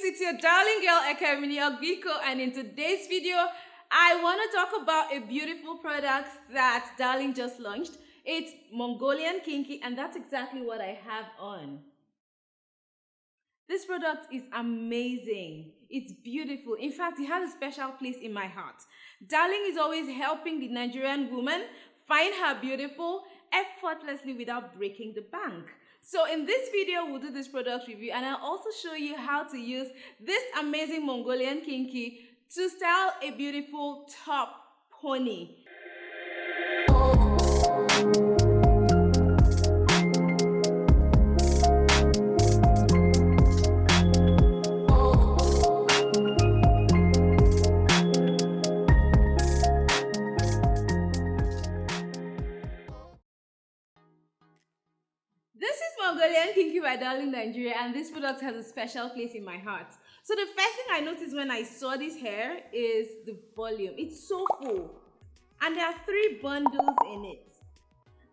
it's your darling girl Ekemini Ogbiko, and in today's video, I want to talk about a beautiful product that Darling just launched. It's Mongolian Kinky, and that's exactly what I have on. This product is amazing. It's beautiful. In fact, it has a special place in my heart. Darling is always helping the Nigerian woman find her beautiful effortlessly without breaking the bank. So in this video, we'll do this product review, and I'll also show you how to use this amazing Mongolian Kinky to style a beautiful top pony. This is Mongolian Kinky by Darling Nigeria, and this product has a special place in my heart. So the first thing I noticed when I saw this hair is the volume. It's so full, and there are 3 bundles in it.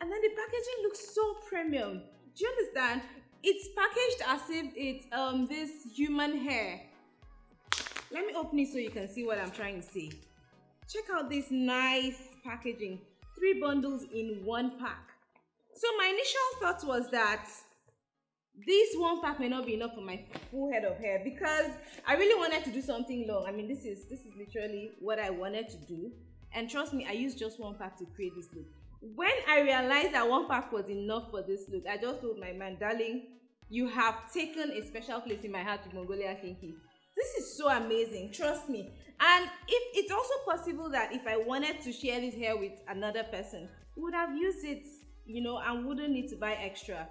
And then the packaging looks so premium. Do you understand? It's packaged as if it's this human hair. Let me open it so you can see what I'm trying to say. Check out this nice packaging. 3 bundles in 1 pack. So my initial thought was that this 1 pack may not be enough for my full head of hair, because I really wanted to do something long. I mean, this is literally what I wanted to do, and trust me, I used just 1 pack to create this look. When I realized that 1 pack was enough for this look, I just told my man, Darling, you have taken a special place in my heart with Mongolian Kinky. This is so amazing, trust me. And if it's also possible that if I wanted to share this hair with another person, we would have used it, you know, and wouldn't need to buy extra.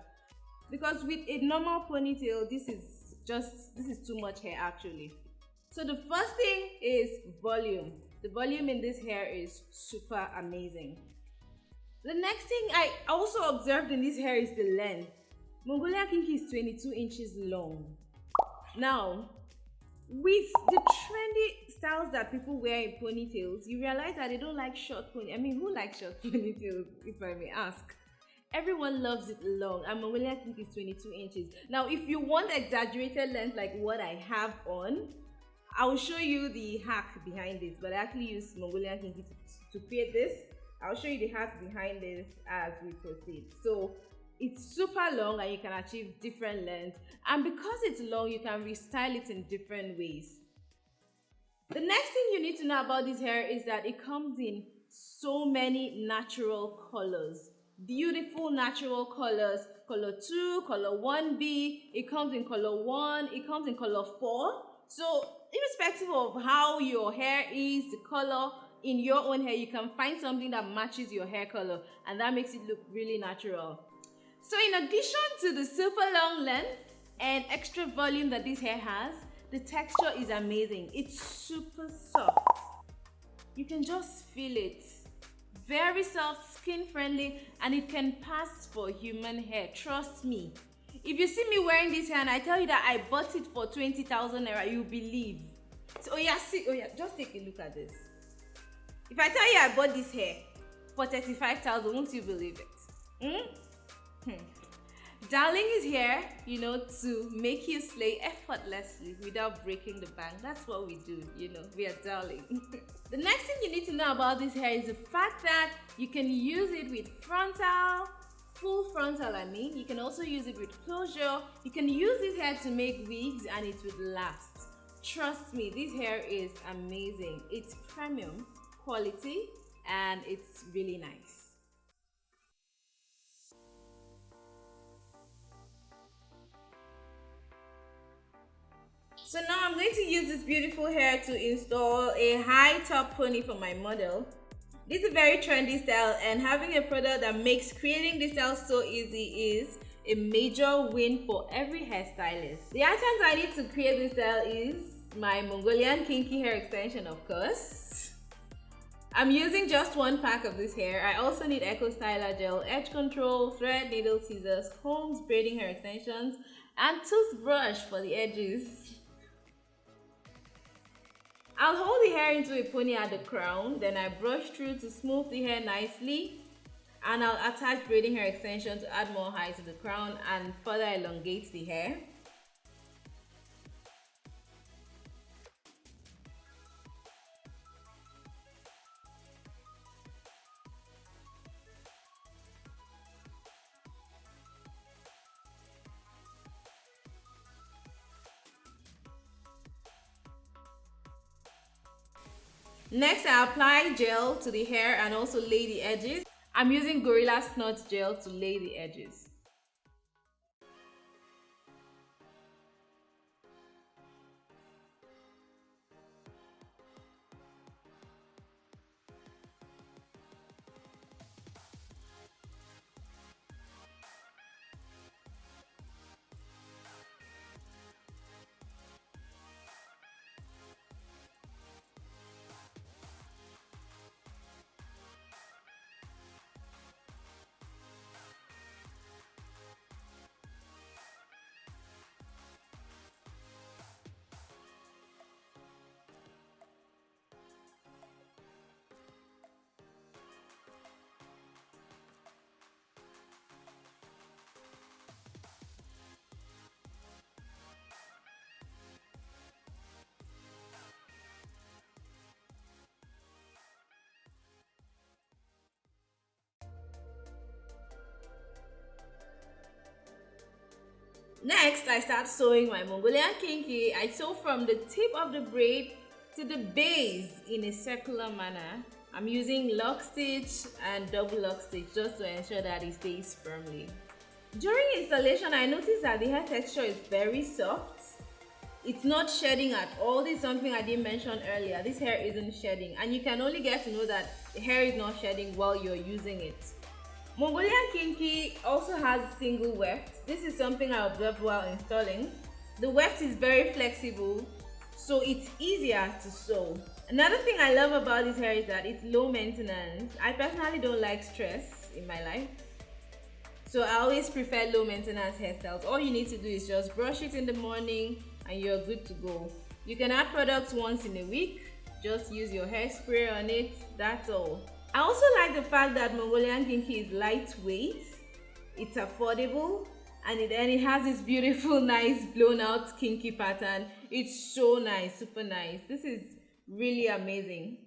Because with a normal ponytail, this is too much hair actually. So the first thing is volume. The volume in this hair is super amazing. The next thing I also observed in this hair is the length. Mongolian Kinky is 22 inches long. Now, with the trendy styles that people wear in ponytails, you realize that they don't like short ponytails. I mean, who likes short ponytails, if I may ask? Everyone loves it long, and Mongolian Kinky is 22 inches. Now, if you want exaggerated length like what I have on, I'll show you the hack behind this, but I actually use Mongolian Kinky to create this. I'll show you the hack behind this as we proceed. So it's super long and you can achieve different lengths, and because it's long, you can restyle it in different ways. The next thing you need to know about this hair is that it comes in so many natural colors. Beautiful natural colors, color 2, color 1B, it comes in color 1, it comes in color 4. So irrespective of how your hair is, the color in your own hair, you can find something that matches your hair color, and that makes it look really natural. So in addition to the super long length and extra volume that this hair has, the texture is amazing. It's super soft. You can just feel it. Very soft, skin friendly, and it can pass for human hair, trust me. If you see me wearing this hair and I tell you that I bought it for 20,000 naira, you believe. So just take a look at this. If I tell you I bought this hair for 35,000, won't you believe it? Darling is here, you know, to make you slay effortlessly without breaking the bank. That's what we do, you know, we are Darling. The next thing you need to know about this hair is the fact that you can use it with frontal, full frontal I mean. You can also use it with closure. You can use this hair to make wigs and it would last. Trust me, this hair is amazing. It's premium quality and it's really nice. So now I'm going to use this beautiful hair to install a high top pony for my model. This is a very trendy style, and having a product that makes creating this style so easy is a major win for every hairstylist. The items I need to create this style is my Mongolian Kinky hair extension, of course. I'm using just 1 pack of this hair. I also need Eco Styler gel, edge control, thread, needle, scissors, combs, braiding hair extensions, and toothbrush for the edges. I'll hold the hair into a pony at the crown, then I brush through to smooth the hair nicely, and I'll attach braiding hair extension to add more height to the crown and further elongate the hair. Next, I apply gel to the hair and also lay the edges. I'm using Gorilla Snot gel to lay the edges. Next, I start sewing my Mongolian Kinky. I sew from the tip of the braid to the base in a circular manner. I'm using lock stitch and double lock stitch just to ensure that it stays firmly. During installation, I noticed that the hair texture is very soft. It's not shedding at all. This is something I didn't mention earlier. This hair isn't shedding, and you can only get to know that the hair is not shedding while you're using it. Mongolian Kinky also has single weft. This is something I observed while installing. The weft is very flexible, so it's easier to sew. Another thing I love about this hair is that it's low maintenance. I personally don't like stress in my life, so I always prefer low maintenance hairstyles. All you need to do is just brush it in the morning and you're good to go. You can add products once in a week. Just use your hairspray on it, that's all. I also like the fact that Mongolian Kinky is lightweight, it's affordable, and it has this beautiful, nice blown out kinky pattern. It's so nice, super nice. This is really amazing.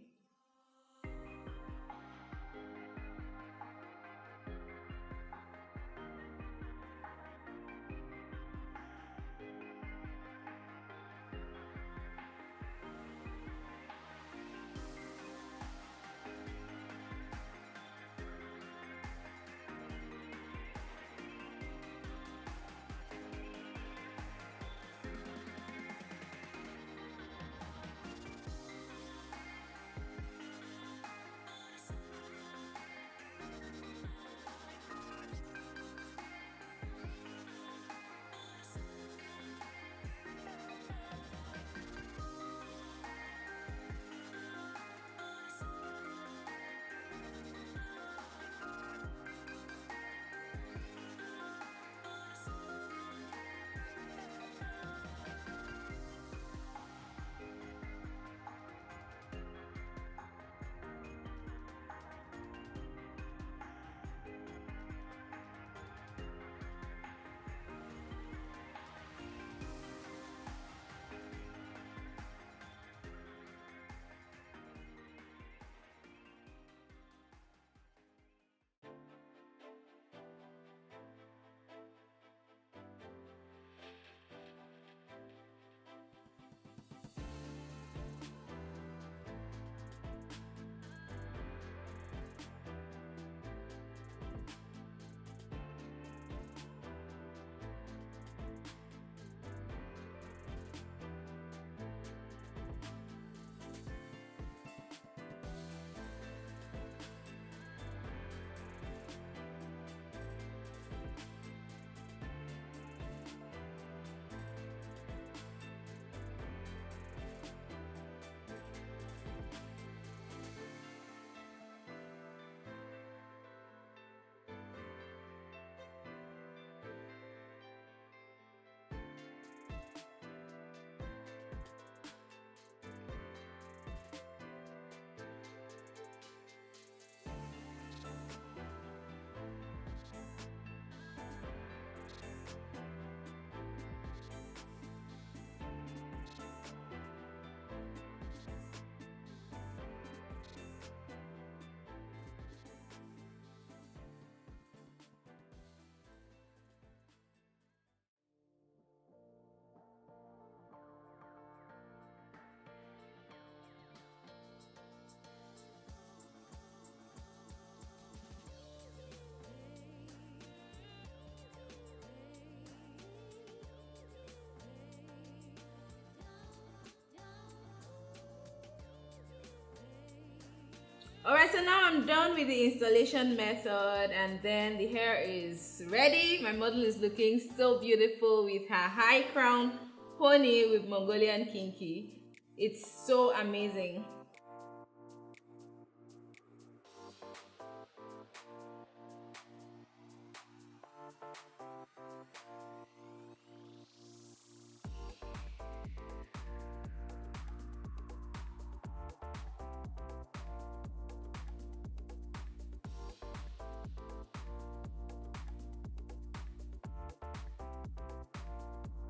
Alright, so now I'm done with the installation method, and then the hair is ready. My model is looking so beautiful with her high crown pony with Mongolian Kinky. It's so amazing.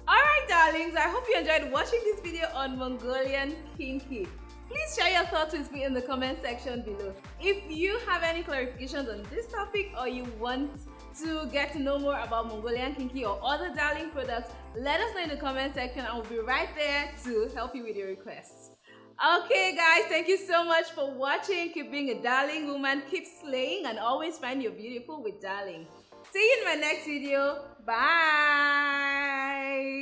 Alright darlings, I hope you enjoyed watching this video on Mongolian Kinky. Please share your thoughts with me in the comment section below. If you have any clarifications on this topic, or you want to get to know more about Mongolian Kinky or other darling products, let us know in the comment section. I will be right there to help you with your requests. Okay guys, thank you so much for watching. Keep being a darling woman, keep slaying, and always find your beautiful with darling. See you in my next video. Bye.